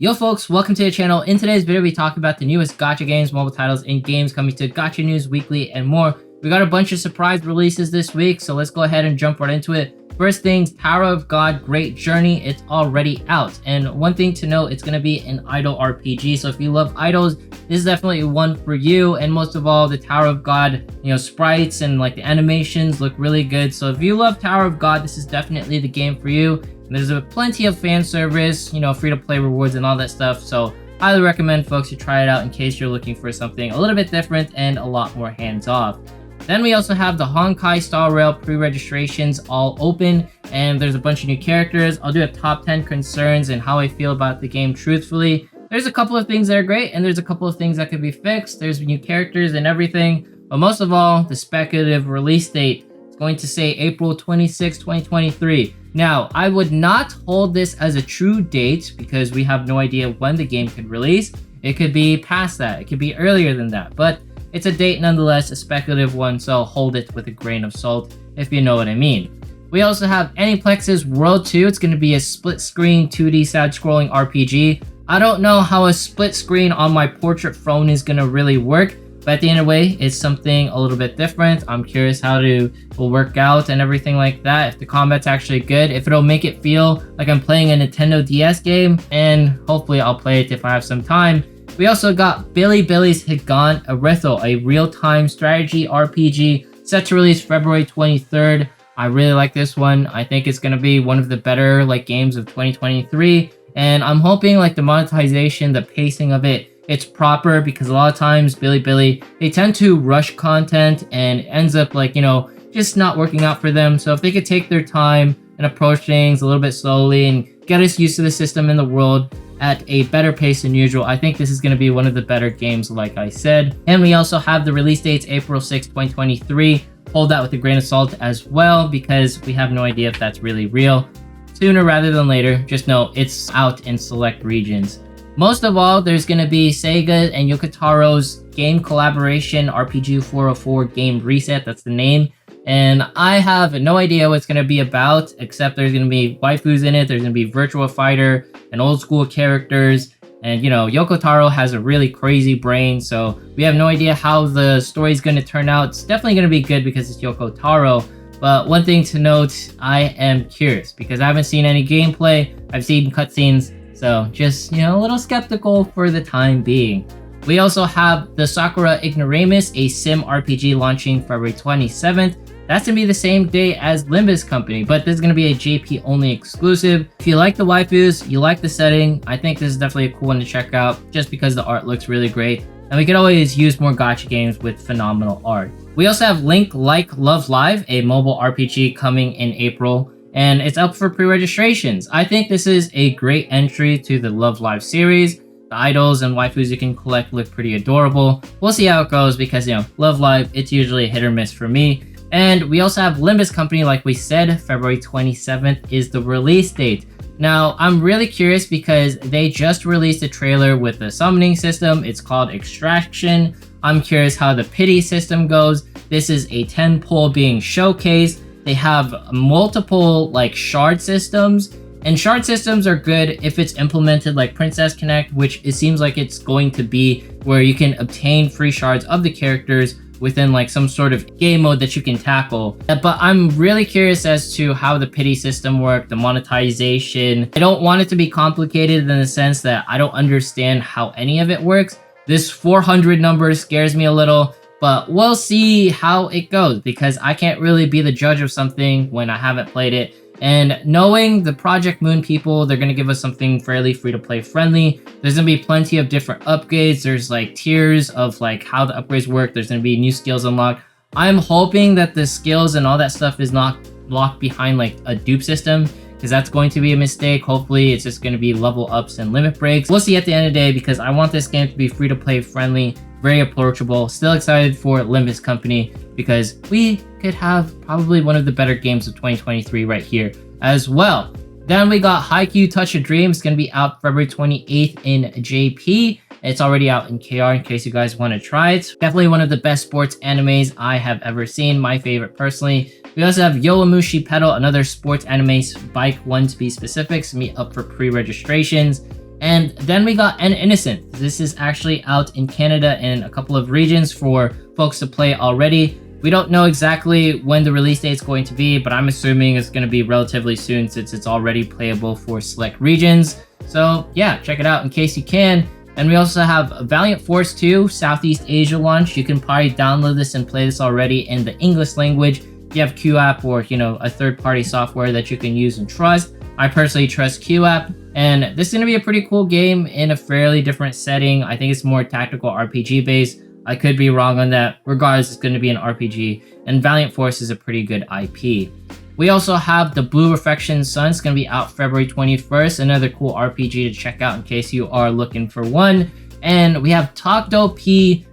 Yo folks, welcome to the channel. In today's video, we talk about the newest gacha games, mobile titles, and games coming to Gacha News Weekly and more. We got a bunch of surprise releases this week, so let's go ahead and jump right into it. First things, Taro of God Great Journey, it's already out. And one thing to note, it's going to be an idol RPG, so if you love idols, this is definitely one for you. And most of all, the Tower of God, sprites and like the animations look really good. So if you love Tower of God, this is definitely the game for you. And there's plenty of fan service, free to play rewards and all that stuff. So highly recommend folks to try it out in case you're looking for something a little bit different and a lot more hands-off. Then we also have the Honkai Star Rail pre-registrations all open, and there's a bunch of new characters. I'll do a top 10 concerns and how I feel about the game truthfully. There's a couple of things that are great, and there's a couple of things that could be fixed. There's new characters and everything, but most of all, the speculative release date is going to say April 26, 2023. Now, I would not hold this as a true date because we have no idea when the game could release. It could be past that, it could be earlier than that, but it's a date nonetheless, a speculative one, so hold it with a grain of salt, if you know what I mean. We also have Aniplex's World 2. It's going to be a split-screen 2D side-scrolling RPG. I don't know how a split screen on my portrait phone is going to really work, but at the end of the day, it's something a little bit different. I'm curious how it will work out and everything like that, if the combat's actually good, if it'll make it feel like I'm playing a Nintendo DS game, and hopefully I'll play it if I have some time. We also got Bilibili's Higan Eruthyll, a real-time strategy RPG set to release February 23rd. I really like this one. I think it's going to be one of the better games of 2023, and I'm hoping the monetization, the pacing of it's proper, because a lot of times Bilibili, they tend to rush content and it ends up just not working out for them. So if they could take their time and approach things a little bit slowly and get us used to the system and the world at a better pace than usual, I think this is going to be one of the better games, like I said. And we also have the release dates April 6, 2023. Hold that with a grain of salt as well, because we have no idea if that's really real. Sooner rather than later, just know it's out in select regions. Most of all, there's going to be Sega and Yoko Taro's game collaboration RPG 404 Game Reset, that's the name. And I have no idea what it's going to be about, except there's going to be waifus in it, there's going to be Virtua Fighter and old school characters. And Yoko Taro has a really crazy brain, so we have no idea how the story's going to turn out. It's definitely going to be good because it's Yoko Taro. But one thing to note, I am curious because I haven't seen any gameplay, I've seen cutscenes, so just, a little skeptical for the time being. We also have the Sakura Ignoramus, a sim RPG launching February 27th. That's going to be the same day as Limbus Company, but this is going to be a JP only exclusive. If you like the waifus, you like the setting, I think this is definitely a cool one to check out just because the art looks really great. And we could always use more gacha games with phenomenal art. We also have Link Like Love Live, a mobile RPG coming in April, and it's up for pre-registrations. I think this is a great entry to the Love Live series. The idols and waifus you can collect look pretty adorable. We'll see how it goes because, Love Live, it's usually a hit or miss for me. And we also have Limbus Company, like we said, February 27th is the release date. Now, I'm really curious because they just released a trailer with the summoning system. It's called Extraction. I'm curious how the pity system goes. This is a 10 pull being showcased. They have multiple shard systems, and shard systems are good if it's implemented like Princess Connect, which it seems like it's going to be, where you can obtain free shards of the characters within some sort of game mode that you can tackle. But I'm really curious as to how the pity system works, the monetization. I don't want it to be complicated in the sense that I don't understand how any of it works. This 400 number scares me a little, but we'll see how it goes because I can't really be the judge of something when I haven't played it. And knowing the Project Moon people, they're going to give us something fairly free-to-play friendly. There's going to be plenty of different upgrades. There's tiers of how the upgrades work. There's going to be new skills unlocked. I'm hoping that the skills and all that stuff is not locked behind a dupe system, because that's going to be a mistake. Hopefully it's just going to be level ups and limit breaks. We'll see at the end of the day, because I want this game to be free-to-play friendly, very approachable. Still excited for Limbus Company because we could have probably one of the better games of 2023 right here as well. Then we got Haikyuu Touch of Dream. It's going to be out February 28th in JP. It's already out in KR in case you guys want to try it. Definitely one of the best sports animes I have ever seen. My favorite personally. We also have Yowumushi Pedal, another sports anime, bike one to be specific. It's going to be up for pre-registrations. And then we got Innocence. This is actually out in Canada and a couple of regions for folks to play already. We don't know exactly when the release date is going to be, but I'm assuming it's going to be relatively soon since it's already playable for select regions. So yeah, check it out in case you can. And we also have Valiant Force 2 Southeast Asia launch. You can probably download this and play this already in the English language. If you have QApp or a third-party software that you can use and trust. I personally trust QApp, and this is going to be a pretty cool game in a fairly different setting. I think it's more tactical RPG based. I could be wrong on that. Regardless, it's going to be an RPG, and Valiant Force is a pretty good IP. We also have the Blue Reflection Sun. It's going to be out February 21st. Another cool RPG to check out in case you are looking for one. And we have Takt.OP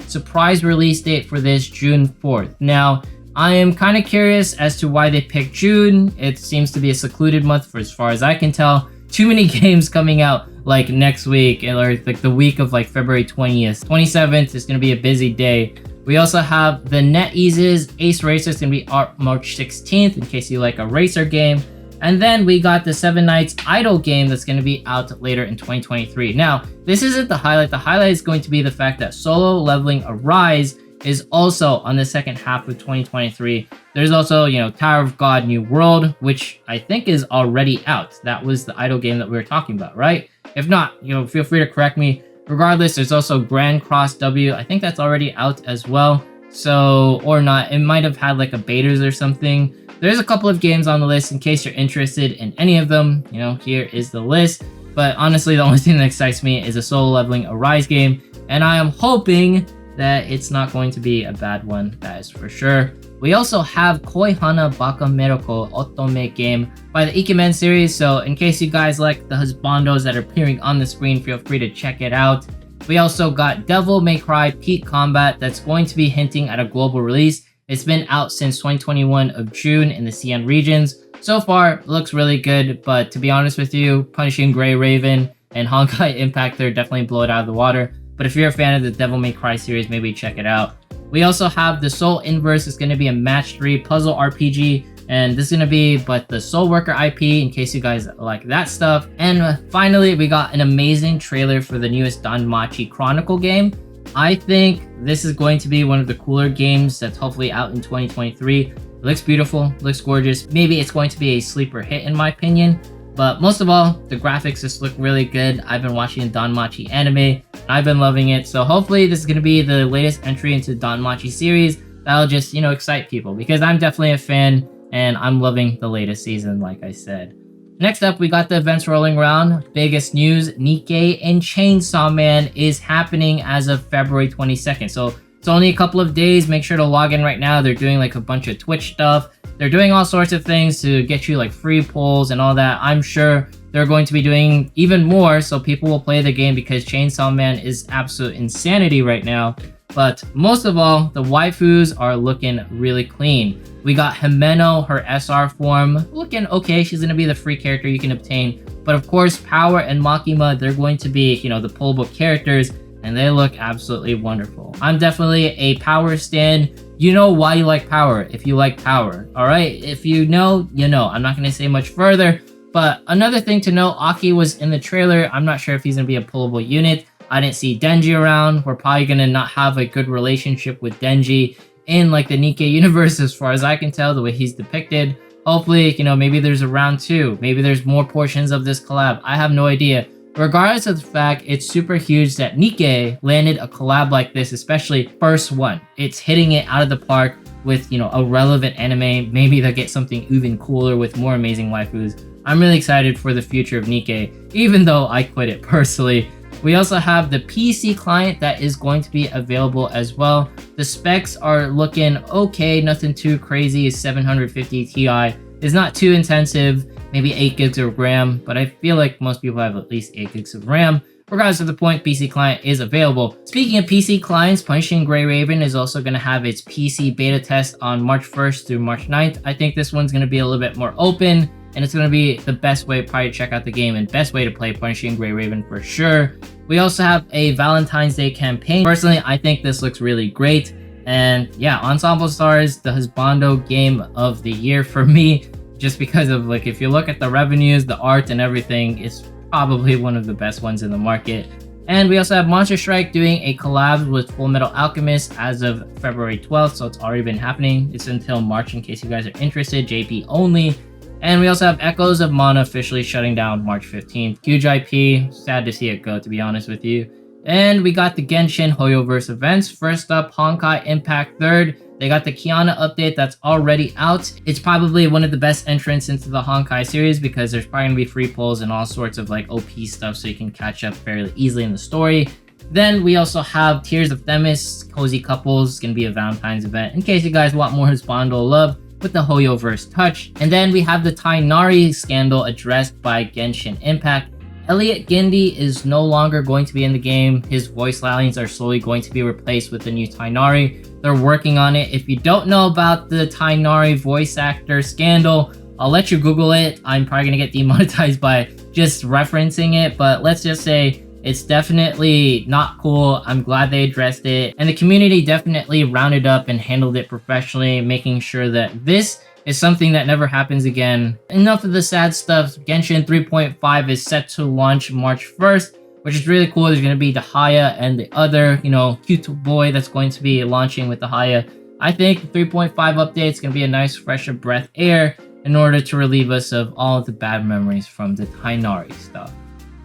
surprise release date for this June 4th. Now, I am kind of curious as to why they picked June. It seems to be a secluded month for as far as I can tell. Too many games coming out like next week or like the week of like February 20th. 27th is going to be a busy day. We also have the NetEase's Ace Racer. It's going to be out March 16th in case you like a racer game. And then we got the 7 Nights Idol game that's going to be out later in 2023. Now, this isn't the highlight. The highlight is going to be the fact that Solo Leveling Arise is also on the second half of 2023. There's also, Tower of God New World, which I think is already out. That was the idle game that we were talking about, right? If not, feel free to correct me. Regardless, there's also Grand Cross W. I think that's already out as well. So, or not, it might have had like a betas or something. There's a couple of games on the list in case you're interested in any of them. Here is the list. But honestly, the only thing that excites me is a Solo Leveling Arise game. And I am hoping that it's not going to be a bad one, that is for sure. We also have Koihana Bakumeiroku Otome game by the Ikemen series, so in case you guys like the husbandos that are appearing on the screen, feel free to check it out. We also got Devil May Cry Peak Combat that's going to be hinting at a global release. It's been out since 2021 of June in the CN regions. So far, it looks really good, but to be honest with you, Punishing Grey Raven and Honkai Impact, they're definitely blow it out of the water. But if you're a fan of the Devil May Cry series, maybe check it out. We also have the Soul Inverse. It's going to be a match 3 puzzle RPG. And this is going to be the Soul Worker IP in case you guys like that stuff. And finally, we got an amazing trailer for the newest Danmachi Chronicle game. I think this is going to be one of the cooler games that's hopefully out in 2023. It looks beautiful, looks gorgeous. Maybe it's going to be a sleeper hit in my opinion. But most of all, the graphics just look really good. I've been watching Danmachi anime. I've been loving it. So hopefully this is going to be the latest entry into Danmachi series. That'll just, excite people because I'm definitely a fan and I'm loving the latest season, like I said. Next up, we got the events rolling around. Biggest news, Nikke and Chainsawman is happening as of February 22nd. So it's only a couple of days. Make sure to log in right now. They're doing like a bunch of Twitch stuff. They're doing all sorts of things to get you like free polls and all that. I'm sure they're going to be doing even more so people will play the game because Chainsawman is absolute insanity right now. But most of all, the waifus are looking really clean. We got Himeno, her SR form, looking okay. She's going to be the free character you can obtain. But of course, Power and Makima, they're going to be, the pullable characters, and they look absolutely wonderful. I'm definitely a Power stan. You know why you like Power if you like Power, all right? If you know, you know. I'm not going to say much further. But another thing to note, Aki was in the trailer. I'm not sure if he's going to be a pullable unit. I didn't see Denji around. We're probably going to not have a good relationship with Denji in like the Nikke universe as far as I can tell, the way he's depicted. Hopefully, maybe there's a round 2. Maybe there's more portions of this collab. I have no idea. Regardless of the fact, it's super huge that Nikke landed a collab like this, especially first one. It's hitting it out of the park with, a relevant anime. Maybe they'll get something even cooler with more amazing waifus. I'm really excited for the future of Nikke, even though I quit it personally. We also have the PC client that is going to be available as well. The specs are looking okay, nothing too crazy. 750 Ti is not too intensive, maybe 8 gigs of RAM, but I feel like most people have at least 8 gigs of RAM. Regardless of the point, PC client is available. Speaking of PC clients, Punishing Grey Raven is also going to have its PC beta test on March 1st through March 9th. I think this one's going to be a little bit more open, and it's going to be the best way probably to check out the game and best way to play Punishing Grey Raven for sure. We also have a Valentine's Day campaign. Personally, I think this looks really great. And yeah, Ensemble Stars, the husbando game of the year for me, just because of if you look at the revenues, the art and everything, it's probably one of the best ones in the market. And we also have Monster Strike doing a collab with Full Metal Alchemist as of February 12th, so it's already been happening. It's until March in case you guys are interested, JP only. And we also have Echoes of Mana officially shutting down March 15th. Huge IP, sad to see it go, to be honest with you. And we got the Genshin Hoyoverse events. First up, Honkai Impact 3rd. They got the Koihana update that's already out. It's probably one of the best entrants into the Honkai series because there's probably gonna be free pulls and all sorts of like OP stuff so you can catch up fairly easily in the story. Then we also have Tears of Themis, Cozy Couples. It's gonna be a Valentine's event in case you guys want more Husbando love with the Hoyoverse touch. And then we have the Tighnari scandal addressed by Genshin Impact. Elliot Gindi is no longer going to be in the game. His voice lines are slowly going to be replaced with the new Tighnari. They're working on it. If you don't know about the Tighnari voice actor scandal, I'll let you Google it. I'm probably gonna get demonetized by just referencing it, but let's just say it's definitely not cool. I'm glad they addressed it, and the community definitely rounded up and handled it professionally, making sure that this is something that never happens again. Enough of the sad stuff. Genshin 3.5 is set to launch March 1st, which is really cool. There's going to be the Haya and the other, cute boy that's going to be launching with the Haya. I think the 3.5 update is going to be a nice fresh of breath air in order to relieve us of all of the bad memories from the Tighnari stuff.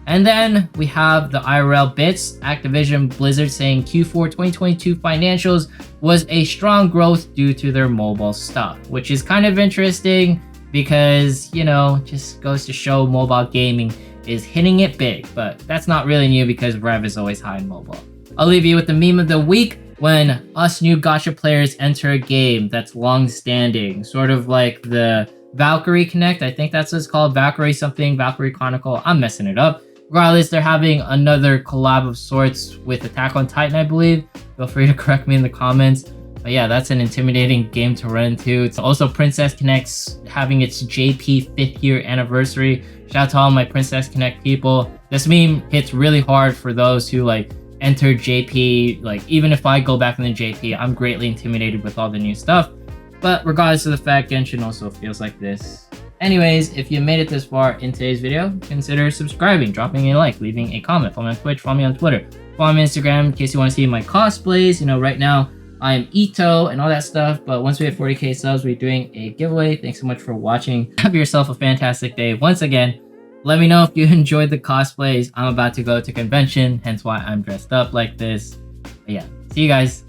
And then we have the IRL bits. Activision Blizzard saying Q4 2022 financials was a strong growth due to their mobile stuff, which is kind of interesting because, just goes to show mobile gaming is hitting it big, but that's not really new because rev is always high in mobile. I'll leave you with the meme of the week when us new gacha players enter a game that's long-standing, sort of like the Valkyrie Connect. I think that's what it's called, Valkyrie something, Valkyrie Chronicle. I'm messing it up. Regardless, they're having another collab of sorts with Attack on Titan, I believe. Feel free to correct me in the comments. But yeah, that's an intimidating game to run into. It's also Princess Connect's having its JP 5th year anniversary. Shout out to all my Princess Connect people. This meme hits really hard for those who enter JP. Even if I go back in the JP, I'm greatly intimidated with all the new stuff. But regardless of the fact, Genshin also feels like this. Anyways, if you made it this far in today's video, consider subscribing, dropping a like, leaving a comment, follow me on Twitch, follow me on Twitter, follow me on Instagram in case you want to see my cosplays. Right now I'm Ito and all that stuff, but once we hit 40k subs, we're doing a giveaway. Thanks so much for watching. Have yourself a fantastic day. Once again, let me know if you enjoyed the cosplays. I'm about to go to convention, hence why I'm dressed up like this. But yeah, see you guys.